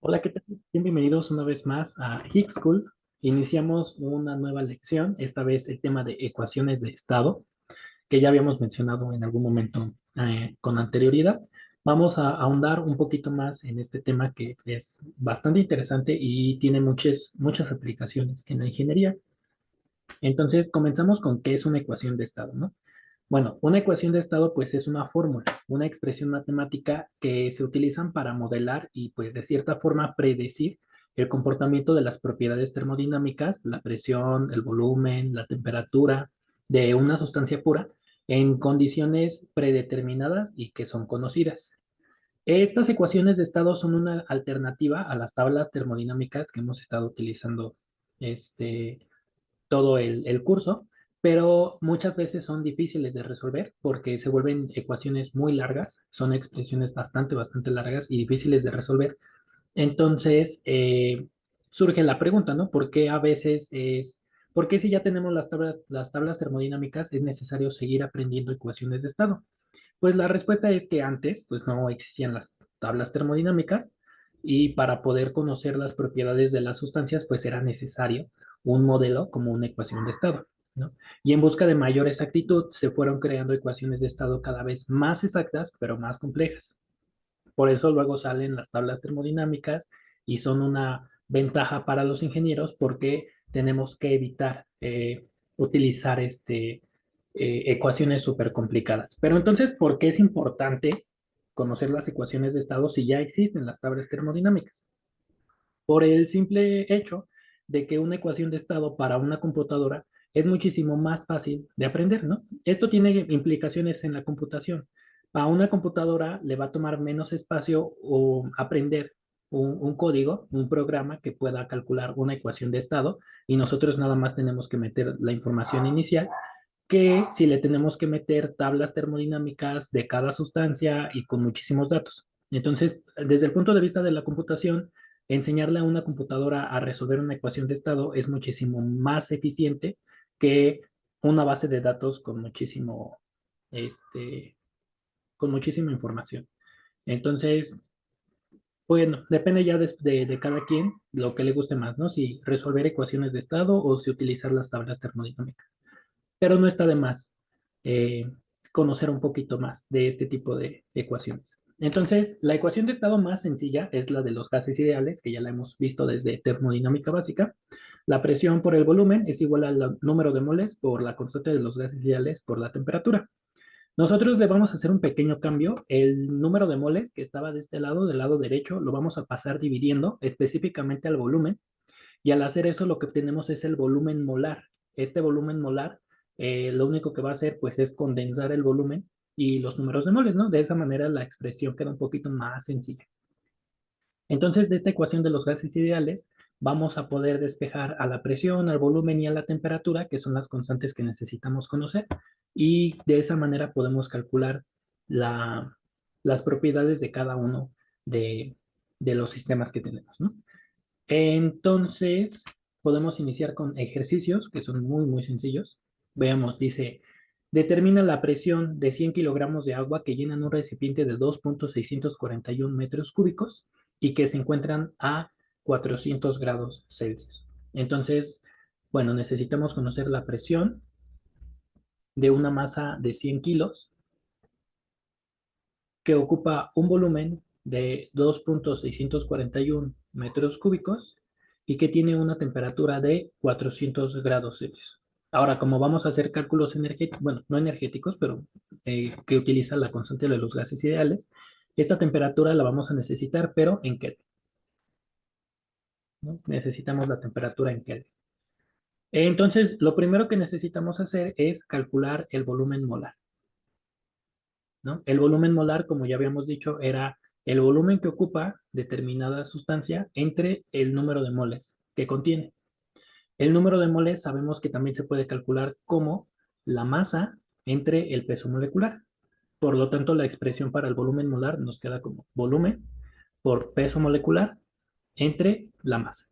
Hola, ¿qué tal? Bienvenidos una vez más a Higgs School. Iniciamos una nueva lección, esta vez el tema de ecuaciones de estado, que ya habíamos mencionado en algún momento con anterioridad. Vamos a ahondar un poquito más en este tema que es bastante interesante y tiene muchas aplicaciones en la ingeniería. Entonces, comenzamos con qué es una ecuación de estado, ¿no? Bueno, una ecuación de estado pues es una fórmula, una expresión matemática que se utilizan para modelar y pues de cierta forma predecir el comportamiento de las propiedades termodinámicas, la presión, el volumen, la temperatura de una sustancia pura en condiciones predeterminadas y que son conocidas. Estas ecuaciones de estado son una alternativa a las tablas termodinámicas que hemos estado utilizando este, todo el curso, pero muchas veces son difíciles de resolver porque se vuelven ecuaciones muy largas, son expresiones bastante largas y difíciles de resolver. Entonces, surge la pregunta, ¿no? ¿Por qué a veces por qué si ya tenemos las tablas termodinámicas es necesario seguir aprendiendo ecuaciones de estado? Pues la respuesta es que antes, pues no existían las tablas termodinámicas y para poder conocer las propiedades de las sustancias, pues era necesario un modelo como una ecuación de estado, ¿no? Y en busca de mayor exactitud, se fueron creando ecuaciones de estado cada vez más exactas, pero más complejas. Por eso luego salen las tablas termodinámicas y son una ventaja para los ingenieros porque tenemos que evitar utilizar ecuaciones súper complicadas. Pero entonces, ¿por qué es importante conocer las ecuaciones de estado si ya existen las tablas termodinámicas? Por el simple hecho de que una ecuación de estado para una computadora es muchísimo más fácil de aprender, ¿no? Esto tiene implicaciones en la computación. A una computadora le va a tomar menos espacio o aprender un código, un programa que pueda calcular una ecuación de estado y nosotros nada más tenemos que meter la información inicial que si le tenemos que meter tablas termodinámicas de cada sustancia y con muchísimos datos. Entonces, desde el punto de vista de la computación, enseñarle a una computadora a resolver una ecuación de estado es muchísimo más eficiente que una base de datos este, con muchísima información. Entonces, bueno, depende ya de cada quien lo que le guste más, ¿no? Si resolver ecuaciones de estado o si utilizar las tablas termodinámicas, pero no está de más eh, conocer un poquito más de este tipo de ecuaciones. Entonces, la ecuación de estado más sencilla es la de los gases ideales, que ya la hemos visto desde termodinámica básica. La presión por el volumen es igual al número de moles por la constante de los gases ideales por la temperatura. Nosotros le vamos a hacer un pequeño cambio. El número de moles que estaba de este lado, del lado derecho, lo vamos a pasar dividiendo específicamente al volumen y al hacer eso, lo que obtenemos es el volumen molar. Este volumen molar, lo único que va a hacer, pues, es condensar el volumen y los números de moles, ¿no? De esa manera la expresión queda un poquito más sencilla. Entonces, de esta ecuación de los gases ideales, vamos a poder despejar a la presión, al volumen y a la temperatura, que son las constantes que necesitamos conocer, y de esa manera podemos calcular la, las propiedades de cada uno de, de los sistemas que tenemos, ¿no? Entonces, podemos iniciar con ejercicios que son muy sencillos. Veamos, dice, determina la presión de 100 kilogramos de agua que llenan un recipiente de 2,641 metros cúbicos y que se encuentran a 400 grados Celsius. Entonces, bueno, necesitamos conocer la presión de una masa de 100 kilos que ocupa un volumen de 2,641 metros cúbicos y que tiene una temperatura de 400 grados Celsius. Ahora, como vamos a hacer cálculos energéticos, bueno, no energéticos, pero que utiliza la constante de los gases ideales, esta temperatura la vamos a necesitar, pero en Kelvin, ¿no? Necesitamos la temperatura en Kelvin. Entonces, lo primero que necesitamos hacer es calcular el volumen molar, ¿no? El volumen molar, como ya habíamos dicho, era el volumen que ocupa determinada sustancia entre el número de moles que contiene. El número de moles sabemos que también se puede calcular como la masa entre el peso molecular. Por lo tanto, la expresión para el volumen molar nos queda como volumen por peso molecular entre la masa.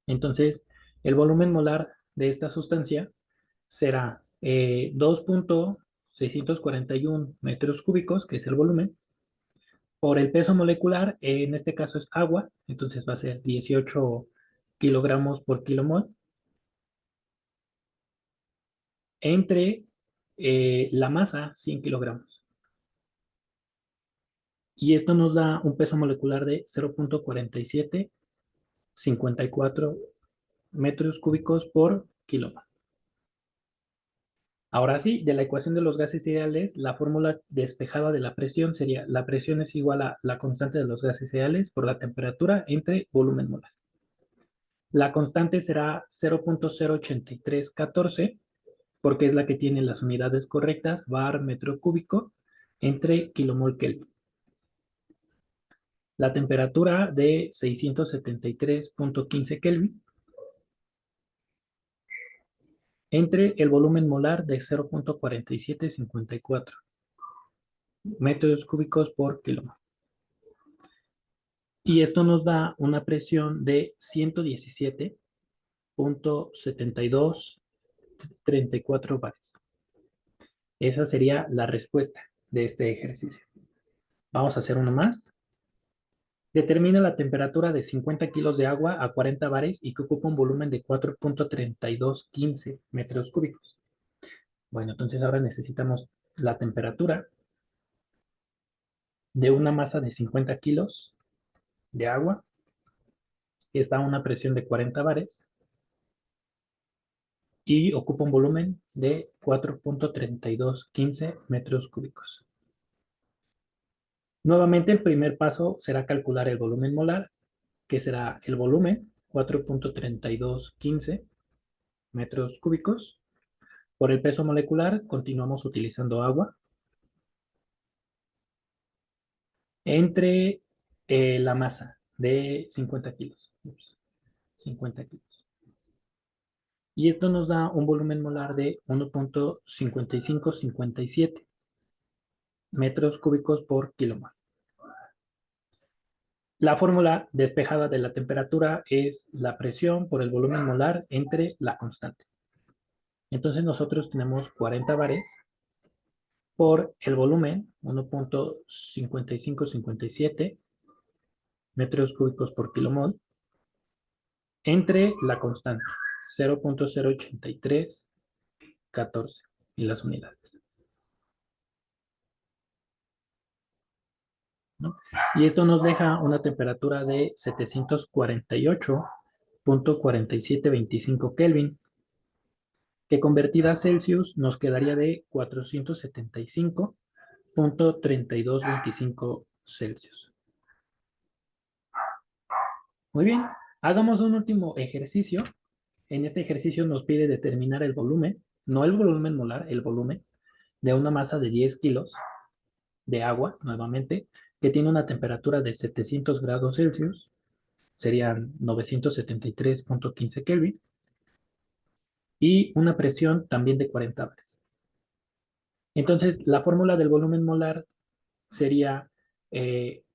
Entonces, el volumen molar de esta sustancia será 2,641 metros cúbicos, que es el volumen, Por el peso molecular, en este caso es agua, entonces va a ser 18 kilogramos por kilomol, entre la masa, 100 kilogramos. Y esto nos da un peso molecular de 0.4754 metros cúbicos por kilomol. Ahora sí, de la ecuación de los gases ideales, la fórmula despejada de la presión sería: la presión es igual a la constante de los gases ideales por la temperatura entre volumen molar. La constante será 0.08314 porque es la que tiene las unidades correctas, bar metro cúbico, entre kilomol Kelvin. La temperatura de 673.15 Kelvin entre el volumen molar de 0.4754 metros cúbicos por kilomol. Y esto nos da una presión de 117.7234 bares. Esa sería la respuesta de este ejercicio. Vamos a hacer uno más. Determina la temperatura de 50 kilos de agua a 40 bares y que ocupa un volumen de 4.3215 metros cúbicos. Bueno, entonces ahora necesitamos la temperatura de una masa de 50 kilos de agua que está a una presión de 40 bares y ocupa un volumen de 4.3215 metros cúbicos. Nuevamente, el primer paso será calcular el volumen molar, que será el volumen, 4.3215 metros cúbicos. Por el peso molecular, continuamos utilizando agua. Entre la masa de 50 kilos. 50 kilos. Y esto nos da un volumen molar de 1.5557 metros cúbicos por kilomol. La fórmula despejada de la temperatura es la presión por el volumen molar entre la constante. Entonces nosotros tenemos 40 bares por el volumen, 1.5557 metros cúbicos por kilomol, entre la constante, 0.08314 y las unidades, ¿no? Y esto nos deja una temperatura de 748.4725 Kelvin, que convertida a Celsius nos quedaría de 475.3225 Celsius. Muy bien, hagamos un último ejercicio. En este ejercicio nos pide determinar el volumen, no el volumen molar, el volumen de una masa de 10 kilos de agua, nuevamente, que tiene una temperatura de 700 grados Celsius, serían 973.15 Kelvin, y una presión también de 40 bares. Entonces, la fórmula del volumen molar sería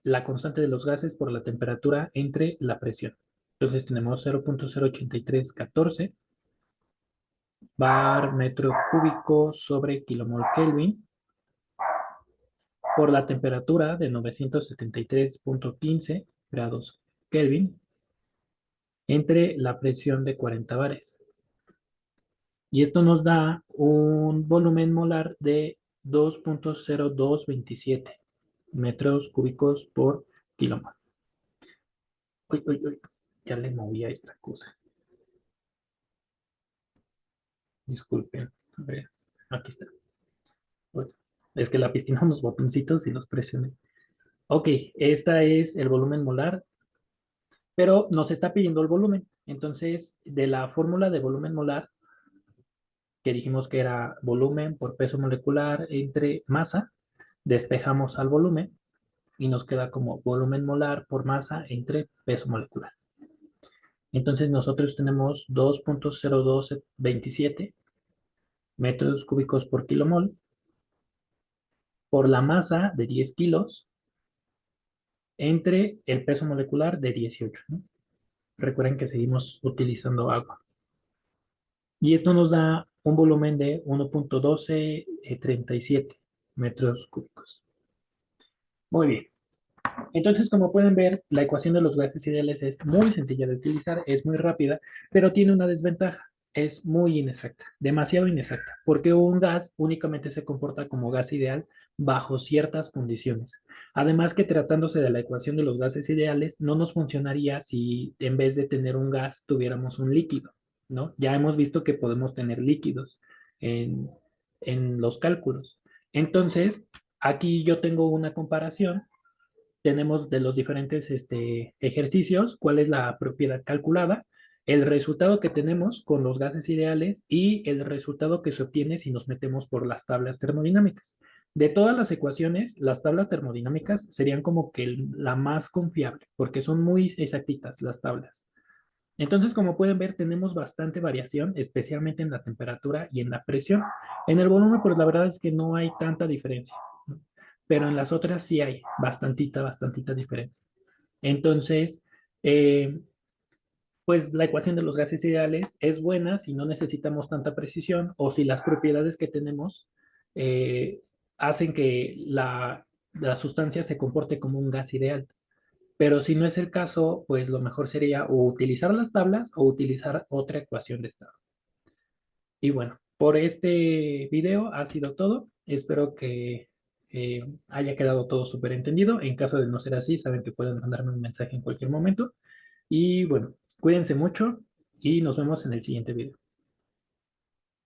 la constante de los gases por la temperatura entre la presión. Entonces tenemos 0.08314 bar metro cúbico sobre kilomol Kelvin por la temperatura de 973.15 grados Kelvin entre la presión de 40 bares. Y esto nos da un volumen molar de 2.0227 metros cúbicos por kilomol. Uy, uy, uy, ya le moví a esta cosa. Disculpen. A ver, aquí está. Uy, es que la piscina unos botoncitos y los presioné. Ok, esta es el volumen molar, pero nos está pidiendo el volumen. Entonces, de la fórmula de volumen molar, que dijimos que era volumen por peso molecular entre masa, despejamos al volumen y nos queda como volumen molar por masa entre peso molecular. Entonces nosotros tenemos 2.0227 metros cúbicos por kilomol por la masa de 10 kilos entre el peso molecular de 18, ¿no? Recuerden que seguimos utilizando agua. Y esto nos da un volumen de 1.1237 metros cúbicos. Muy bien. Entonces, como pueden ver, la ecuación de los gases ideales es muy sencilla de utilizar, es muy rápida, pero tiene una desventaja. Es muy inexacta, demasiado inexacta, porque un gas únicamente se comporta como gas ideal bajo ciertas condiciones. Además que tratándose de la ecuación de los gases ideales, no nos funcionaría si en vez de tener un gas tuviéramos un líquido, ¿no? Ya hemos visto que podemos tener líquidos en, en los cálculos. Entonces, aquí yo tengo una comparación. Tenemos de los diferentes ejercicios, cuál es la propiedad calculada, el resultado que tenemos con los gases ideales y el resultado que se obtiene si nos metemos por las tablas termodinámicas. De todas las ecuaciones, las tablas termodinámicas serían como que la más confiable, porque son muy exactitas las tablas. Entonces, como pueden ver, tenemos bastante variación, especialmente en la temperatura y en la presión. En el volumen, pues la verdad es que no hay tanta diferencia, ¿no? Pero en las otras sí hay bastantita diferencia. Entonces, eh, pues la ecuación de los gases ideales es buena si no necesitamos tanta precisión o si las propiedades que tenemos eh, hacen que la sustancia se comporte como un gas ideal. Pero si no es el caso, pues lo mejor sería o utilizar las tablas o utilizar otra ecuación de estado. Y bueno, por este video ha sido todo. Espero que haya quedado todo súper entendido. En caso de no ser así, saben que pueden mandarme un mensaje en cualquier momento. Y bueno, cuídense mucho y nos vemos en el siguiente video.